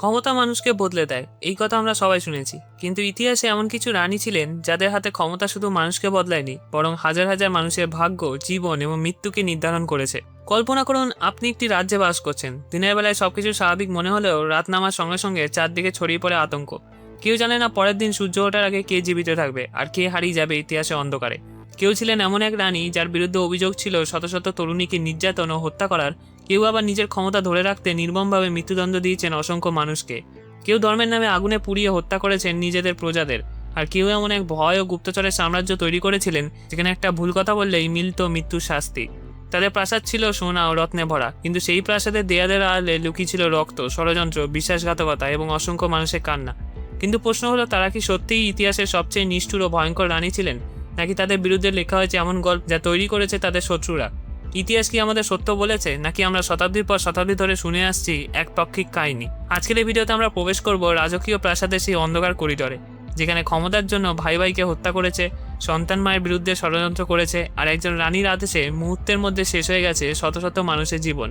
ক্ষমতা মানুষকে বদলে দেয়, এই কথা আমরা সবাই শুনেছি। কিন্তু ইতিহাসে এমন কিছু রানী ছিলেন যাদের হাতে ক্ষমতা শুধু মানুষকে বদলায়নি, বরং হাজার হাজার মানুষের ভাগ্য, জীবন এবং মৃত্যুকে নির্ধারণ করেছে। কল্পনা করুন, আপনি একটি রাজ্যে বাস করছেন। দিনের বেলায় সবকিছু স্বাভাবিক মনে হলেও রাত নামার সঙ্গে সঙ্গে চারদিকে ছড়িয়ে পড়ে আতঙ্ক। কেউ জানে না পরের দিন সূর্য ওঠার আগে কে জীবিত থাকবে আর কে হারিয়ে যাবে ইতিহাসে অন্ধকারে। কেউ ছিলেন এমন এক রানী যার বিরুদ্ধে অভিযোগ ছিল শত শত তরুণীকে নির্যাতন ও হত্যা করার। কেউ আবার নিজের ক্ষমতা ধরে রাখতে নির্মমভাবে মৃত্যুদণ্ড দিয়েছেন অসংখ্য মানুষকে। কেউ ধর্মের নামে আগুনে পুড়িয়ে হত্যা করেছেন নিজেদের প্রজাদের। আর কেউ এমন এক ভয় ও গুপ্তচরের সাম্রাজ্য তৈরি করেছিলেন যেখানে একটা ভুল কথা বললেই মিলত মৃত্যুর শাস্তি। তাদের প্রাসাদ ছিল সোনা ও রত্নে ভরা, কিন্তু সেই প্রাসাদের দেয়ালের আড়ালে লুকিয়ে ছিল রক্ত, ষড়যন্ত্র, বিশ্বাসঘাতকতা এবং অসংখ্য মানুষের কান্না। কিন্তু প্রশ্ন হলো, তারা কি সত্যিই ইতিহাসের সবচেয়ে নিষ্ঠুর ও ভয়ঙ্কর রানী ছিলেন, নাকি তাদের বিরুদ্ধে লেখা হয়েছে এমন গল্প যা তৈরি করেছে তাদের শত্রুরা? ইতিহাস কি আমাদের সত্য বলেছে, নাকি আমরা শতাব্দীর পর শতাব্দী ধরে শুনে আসছি এক পাক্ষিক কাহিনী? আজকের এই ভিডিওতে আমরা প্রবেশ করব রাজকীয় প্রাসাদের সেই অন্ধকার করিডরে, যেখানে ক্ষমতার জন্য ভাই ভাইকে হত্যা করেছে, সন্তান মায়ের বিরুদ্ধে ষড়যন্ত্র করেছে, আর একজন রানীর আদেশে মুহূর্তের মধ্যে শেষ হয়ে গেছে শত শত মানুষের জীবন।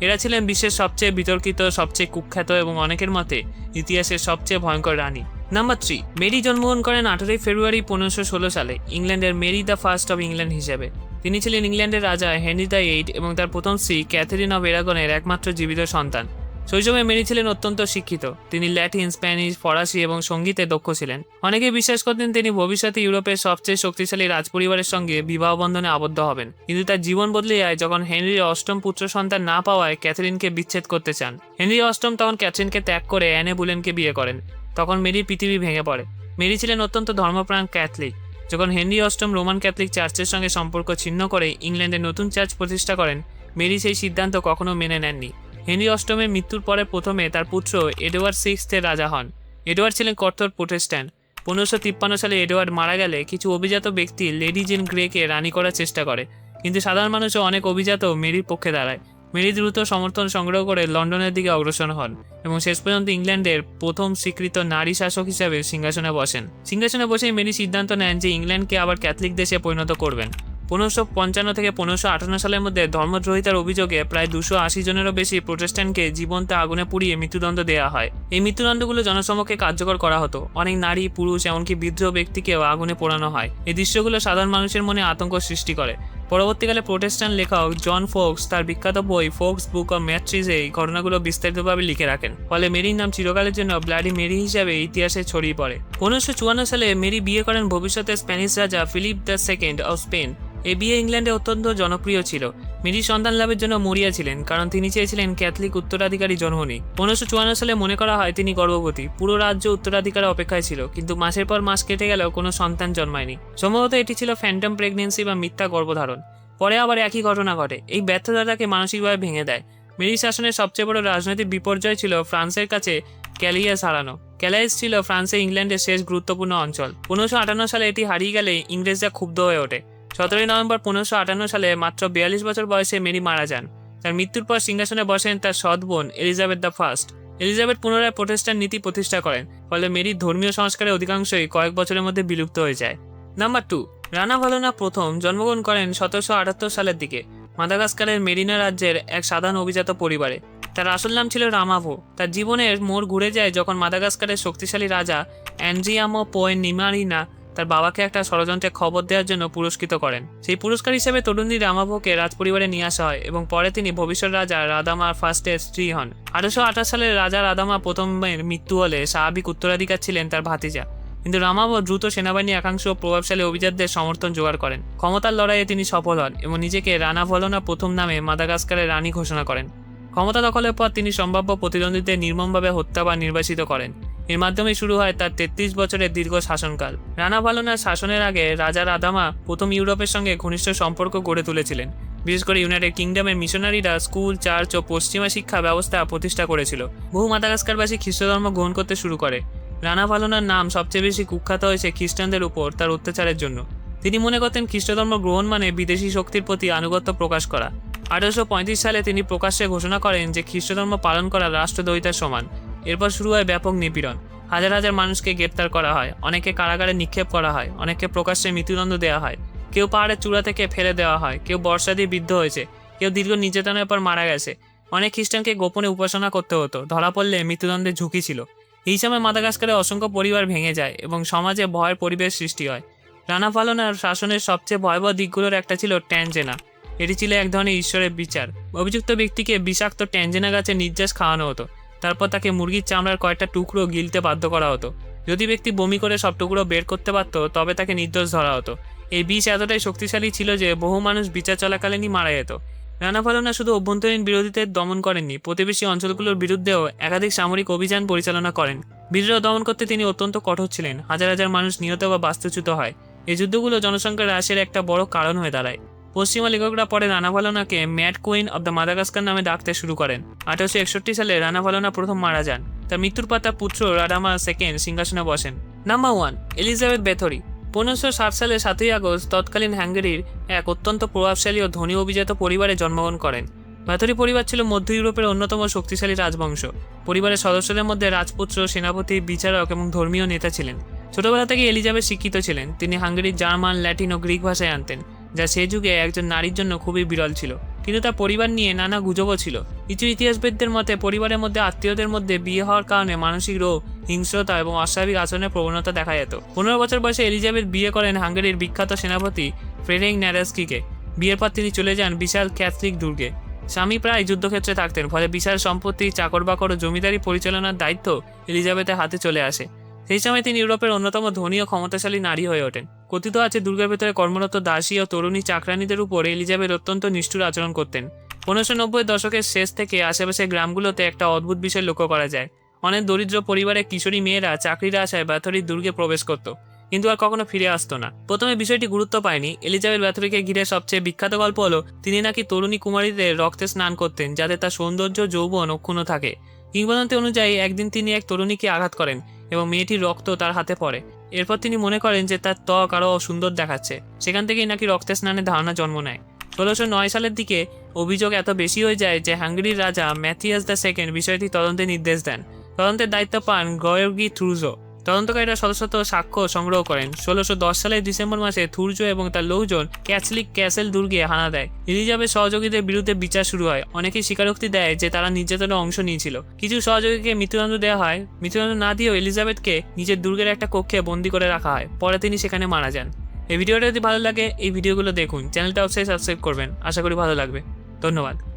এরা ছিলেন বিশ্বের সবচেয়ে বিতর্কিত, সবচেয়ে কুখ্যাত এবং অনেকের মতে ইতিহাসের সবচেয়ে ভয়ঙ্কর রানী। নাম্বার 3। মেরি জন্মগ্রহণ করেন 18 ফেব্রুয়ারি 1516 সালে ইংল্যান্ডের Mary the first of England হিসেবে। তিনি ছিলেন ইংল্যান্ডের রাজা হেনরি দ্য 8 এবং তার প্রথম স্ত্রী ক্যাথরিন অব এরাগনের একমাত্র জীবিত সন্তান। শৈশবে মেরি ছিলেন অত্যন্ত শিক্ষিত। তিনি ল্যাটিন, স্প্যানিশ, ফরাসি এবং সঙ্গীতে দক্ষ ছিলেন। অনেকে বিশ্বাস করতেন তিনি ভবিষ্যতে ইউরোপের সবচেয়ে শক্তিশালী রাজপরিবারের সঙ্গে বিবাহ বন্ধনে আবদ্ধ হবেন। কিন্তু তার জীবন বদলে যায় যখন হেনরির অষ্টম পুত্র সন্তান না পাওয়ায় ক্যাথরিনকে বিচ্ছেদ করতে চান। হেনরি অষ্টম তখন ক্যাথরিনকে ত্যাগ করে অ্যানে বুলেনকে বিয়ে করেন। তখন মেরির পৃথিবী ভেঙে পড়ে। মেরি ছিলেন অত্যন্ত ধর্মপ্রাণ ক্যাথলিক। যখন হেনরি অষ্টম রোমান ক্যাথলিক চার্চের সঙ্গে সম্পর্ক ছিন্ন করে ইংল্যান্ডে নতুন চার্চ প্রতিষ্ঠা করেন, মেরি সেই সিদ্ধান্ত কখনো মেনে নেননি। হেনরি অষ্টমের মৃত্যুর পরে প্রথমে তার পুত্র এডওয়ার্ড সিক্সথের রাজা হন। এডওয়ার্ড ছিলেন কট্টর প্রোটেস্ট্যান্ট। 1553 সালে এডওয়ার্ড মারা গেলে কিছু অভিজাত ব্যক্তি লেডি জেন গ্রেকে রানী করার চেষ্টা করে, কিন্তু সাধারণ মানুষও অনেক অভিজাত মেরির পক্ষে দাঁড়ায়। মেরি দ্রুত সমর্থন সংগ্রহ করে লন্ডনের দিকে অগ্রসর হন এবং শেষ পর্যন্ত ইংল্যান্ডের প্রথম স্বীকৃত নারী শাসক হিসেবে সিংহাসনে বসেন। সিংহাসনে বসেই মেরি সিদ্ধান্ত নেন যে ইংল্যান্ডকে আবার ক্যাথলিক দেশে পরিণত করবেন। 1555 থেকে 1558 সালের মধ্যে ধর্মদ্রোহিতার অভিযোগে প্রায় 280 জনেরও বেশি প্রোটেস্ট্যান্টকে জীবন্ত আগুনে পুড়িয়ে মৃত্যুদণ্ড দেওয়া হয়। এই মৃত্যুদণ্ডগুলো জনসমক্ষে কার্যকর করা হতো। অনেক নারী, পুরুষ, এমনকি বৃদ্ধ ব্যক্তিকেও আগুনে পোড়ানো হয়। এই দৃশ্যগুলো সাধারণ মানুষের মনে আতঙ্ক সৃষ্টি করে। পরবর্তীকালে প্রোটেস্ট্যান্ট লেখক জন ফোক্স তার বিখ্যাত বই ফোক্স বুক অব ম্যাট্রিজে এই ঘটনাগুলো বিস্তারিতভাবে লিখে রাখেন। ফলে মেরির নাম চিরকালের জন্য ব্লাডি মেরি হিসাবে ইতিহাসে ছড়িয়ে পড়ে। 1554 সালে মেরি বিয়ে করেন ভবিষ্যতের স্প্যানিশ রাজা Philip the second of Spain. এই বিয়ে ইংল্যান্ডে অত্যন্ত জনপ্রিয় ছিল। মেরি সন্তান লাভের জন্য মরিয়া ছিলেন, কারণ তিনি চেয়েছিলেন ক্যাথলিক উত্তরাধিকারী জন্ম নিক। 1554 সালে মনে করা হয় তিনি গর্ভবতী। পুরো রাজ্য উত্তরাধিকারের অপেক্ষায় ছিল, কিন্তু মাসের পর মাস কেটে গেলেও কোনো সন্তান জন্মায়নি। সম্ভবত এটি ছিল ফ্যান্টম প্রেগনেন্সি বা মিথ্যা গর্ভধারণ। পরে আবার একই ঘটনা ঘটে। এই ব্যর্থতাকে মানসিকভাবে ভেঙে দেয়। মেরি শাসনের সবচেয়ে বড় রাজনৈতিক বিপর্যয় ছিল ফ্রান্সের কাছে ক্যালিয়াস হারানো। ক্যালাইস ছিল ফ্রান্সে ইংল্যান্ডের শেষ গুরুত্বপূর্ণ অঞ্চল। 1558 সালে এটি হারিয়ে গেলে ইংরেজরা ক্ষুব্ধ হয়ে ওঠে। 17 নভেম্বর 1558 সালে মাত্র 42 বছর বয়সে মেরি মারা যান। তার মৃত্যুর পর সিংহাসনে বসেন তার সৎ বোন এলিজাবেথ দ্য ফার্স্ট। এলিজাবেথ পুনরায় প্রোটেস্ট্যান্ট নীতি প্রতিষ্ঠা করেন, ফলে মেরির ধর্মীয় সংস্কারের অধিকাংশই কয়েক বছরের মধ্যে বিলুপ্ত হয়ে যায়। নাম্বার 2। রানা ভালোনা প্রথম জন্মগ্রহণ করেন 1778 সালের দিকে মাদাগাস্কারের মেরিনা রাজ্যের এক সাধারণ অভিজাত পরিবারে। তার আসল নাম ছিল রামাভো। তার জীবনের মোড় ঘুরে যায় যখন মাদাগাস্কারের শক্তিশালী রাজা অ্যান্ড্রিয়ামো পোয়েন নিমারিনা তার বাবাকে একটা ষড়যন্ত্রের খবর দেওয়ার জন্য পুরস্কৃত করেন। সেই পুরস্কার হিসেবে তরুণী রামাভোকে রাজপরিবারে নিয়ে আসা হয় এবং পরে তিনি ভবিষ্যৎ রাজা রাদামা ফার্স্টের স্ত্রী হন। 1828 সালে রাজা রাদামা প্রথমের মৃত্যু হলে স্বাভাবিক উত্তরাধিকার ছিলেন তার ভাতিজা, কিন্তু রামাভো দ্রুত সেনাবাহিনী একাংশ প্রভাবশালী অভিজাতদের সমর্থন জোগাড় করেন। ক্ষমতার লড়াইয়ে তিনি সফল হন এবং নিজেকে রানা ভালোনা প্রথম নামে মাদাগাস্কারের রানী ঘোষণা করেন। ক্ষমতা দখলের পর তিনি সম্ভাব্য প্রতিদ্বন্দ্বীদের নির্মমভাবে হত্যা বা নির্বাসিত করেন। এর মাধ্যমে শুরু হয় তার 33 বছরের দীর্ঘ শাসনকাল। রানা ভালোনার শাসনের আগে রাজা রাদামা প্রথম ইউরোপের সঙ্গে ঘনিষ্ঠ সম্পর্ক গড়ে তুলেছিলেন। বিশেষ করে ইউনাইটেড কিংডমের মিশনারিরা স্কুল, চার্চ ও পশ্চিমা শিক্ষা ব্যবস্থা প্রতিষ্ঠা করেছিল। বহু মাদাগাস্কারবাসী খ্রিস্ট ধর্ম গ্রহণ করতে শুরু করে। রানা ভালোনার নাম সবচেয়ে বেশি কুখ্যাত হয়েছে খ্রিস্টানদের উপর তার অত্যাচারের জন্য। তিনি মনে করতেন খ্রিস্ট ধর্ম গ্রহণ মানে বিদেশি শক্তির প্রতি আনুগত্য প্রকাশ করা। 1835 সালে তিনি প্রকাশ্যে ঘোষণা করেন যে খ্রিস্ট ধর্ম পালন করা রাষ্ট্রদ্রোহিতার সমান। এরপর শুরু হয় ব্যাপক নিপীড়ন। হাজার হাজার মানুষকে গ্রেপ্তার করা হয়, অনেকে কারাগারে নিক্ষেপ করা হয়, অনেককে প্রকাশ্যে মৃত্যুদণ্ড দেওয়া হয়। কেউ পাহাড়ের চূড়া থেকে ফেলে দেওয়া হয়, কেউ বর্ষা দিয়ে বিদ্ধ হয়েছে, কেউ দীর্ঘ নির্যাতনের পর মারা গেছে। অনেক খ্রিস্টানকে গোপনে উপাসনা করতে হতো, ধরা পড়লে মৃত্যুদণ্ডের ঝুঁকি ছিল। এই সময় মাদাগাস্কারে অসংখ্য পরিবার ভেঙে যায় এবং সমাজে ভয়ের পরিবেশ সৃষ্টি হয়। রানা ভালোনার শাসনের সবচেয়ে ভয়াবহ দিকগুলোর একটা ছিল ট্যানজেনা। এটি ছিল এক ধরনের ঈশ্বরের বিচার। অভিযুক্ত ব্যক্তিকে বিষাক্ত ট্যানজেনা গাছের নির্যাস খাওয়ানো হতো, তারপর তাকে মুরগির চামড়ার কয়েকটা টুকরো গিলতে বাধ্য করা হতো। যদি ব্যক্তি বমি করে সব টুকরো বের করতে পারত তবে তাকে নির্দোষ ধরা হতো। এই বিষ এতটাই শক্তিশালী ছিল যে বহু মানুষ বিচার চলাকালীনই মারা যেত। রানা ভালোনা শুধু অভ্যন্তরীণ বিরোধীদের দমন করেননি, প্রতিবেশী অঞ্চলগুলোর বিরুদ্ধেও একাধিক সামরিক অভিযান পরিচালনা করেন। বিদ্রোহ দমন করতে তিনি অত্যন্ত কঠোর ছিলেন। হাজার হাজার মানুষ নিহত বা বাস্তুচ্যুত হয়। এই যুদ্ধগুলো জনসংখ্যা হ্রাসের একটা বড় কারণ হয়ে দাঁড়ায়। পশ্চিমা লেখকরা পরে রানা ভালোনাকে mad queen of the Madagascar নামে ডাকতে শুরু করেন। 1861 সালে রানা ভালোনা প্রথম মারা যান। তার মৃত্যুর পর তার পুত্র রাডামা সেকেন্ড সিংহাসনে বসেন। Number 1, Elizabeth Bathory. 1560 সালের 7ই আগস্ট তৎকালীন হাঙ্গেরির এক অত্যন্ত প্রভাবশালী ও ধনী অভিজাত পরিবারে জন্মগ্রহণ করেন। ব্যাথরি পরিবার ছিল মধ্য ইউরোপের অন্যতম শক্তিশালী রাজবংশ। পরিবারের সদস্যদের মধ্যে রাজপুত্র, সেনাপতি, বিচারক এবং ধর্মীয় নেতা ছিলেন। ছোটবেলা থেকে এলিজাবেথ শিক্ষিত ছিলেন। তিনি হাঙ্গেরির জার্মান, ল্যাটিন ও গ্রিক ভাষায় জানতেন, যা সেই যুগে একজন নারীর জন্য খুবই বিরল ছিল। কিন্তু তার পরিবার নিয়ে নানা গুজবও ছিল। কিছু ইতিহাসবিদদের মতে পরিবারের মধ্যে আত্মীয়দের মধ্যে বিয়ে হওয়ার কারণে মানসিক রোগ, হিংস্রতা এবং অস্বাভাবিক আচরণের প্রবণতা দেখা যেত। 15 বছর বয়সে এলিজাবেথ বিয়ে করেন হাঙ্গেরির বিখ্যাত সেনাপতি ফ্রেডেরিক ন্যারাস্কিকে। বিয়ের পর তিনি চলে যান বিশাল ক্যাথলিক দুর্গে। স্বামী প্রায় যুদ্ধক্ষেত্রে থাকতেন, ফলে বিশাল সম্পত্তি, চাকর-বাকর ও জমিদারি পরিচালনার দায়িত্ব এলিজাবেথের হাতে চলে আসে। সেই সময় তিনি ইউরোপের অন্যতম ধনী ও ক্ষমতাশালী নারী হয়ে ওঠেন। কথিত আছে দুর্গের ভেতরে কর্মরত দাসী ও তরুণী চাকরানীদের উপর এলিজাবেথ অত্যন্ত নিষ্ঠুর আচরণ করতেন। 1590 দশকের শেষ থেকে আশেপাশের গ্রামগুলোতে একটা অদ্ভুত বিষয় লক্ষ্য করা যায়। অনেক দরিদ্র পরিবারের কিশোরী মেয়েরা চাকরির আশায় ব্যাথরির দুর্গে প্রবেশ করত, কিন্তু আর কখনো ফিরে আসতো না। প্রথমে বিষয়টি গুরুত্ব পায়নি। এলিজাবেথ ব্যাথরিকে ঘিরে সবচেয়ে বিখ্যাত গল্প হলো তিনি নাকি তরুণী কুমারীদের রক্তে স্নান করতেন, যাতে তার সৌন্দর্য, যৌবন অক্ষুণ্ণ থাকে। কিংবদন্তি অনুযায়ী একদিন তিনি এক তরুণীকে আঘাত করেন এবং মেয়েটির রক্ত তার হাতে পড়ে। এরপর তিনি মনে করেন যে তার ত্বক আরও সুন্দর দেখাচ্ছে। সেখান থেকেই নাকি রক্তে স্নানের ধারণা জন্ম নেয়। 1609 সালের দিকে অভিযোগ এত বেশি হয়ে যায় যে হাঙ্গেরির রাজা ম্যাথিয়াস দ্য সেকেন্ড বিষয়টি তদন্তের নির্দেশ দেন। তদন্তের দায়িত্ব পান গয়র্গি থুরজো। তদন্তকারীরা শত শত সাক্ষ্য সংগ্রহ করেন। 1610 সালের ডিসেম্বর মাসে থুরজো এবং তার লোকজন ক্যাথলিক ক্যাসেল দুর্গে হানা দেয়। এলিজাবেথ সহযোগীদের বিরুদ্ধে বিচার শুরু হয়। অনেকেই স্বীকারোক্তি দেয় যে তারা নির্যাতনে অংশ নিয়েছিল। কিছু সহযোগীকে মৃত্যুদণ্ড দেওয়া হয়। মৃত্যুদণ্ড না দিয়েও এলিজাবেথকে নিজের দুর্গের একটা কক্ষে বন্দী করে রাখা হয়। পরে তিনি সেখানে মারা যান। এই ভিডিওটা যদি ভালো লাগে এই ভিডিওগুলো দেখুন। চ্যানেলটা অবশ্যই সাবস্ক্রাইব করবেন। আশা করি ভালো লাগবে। ধন্যবাদ।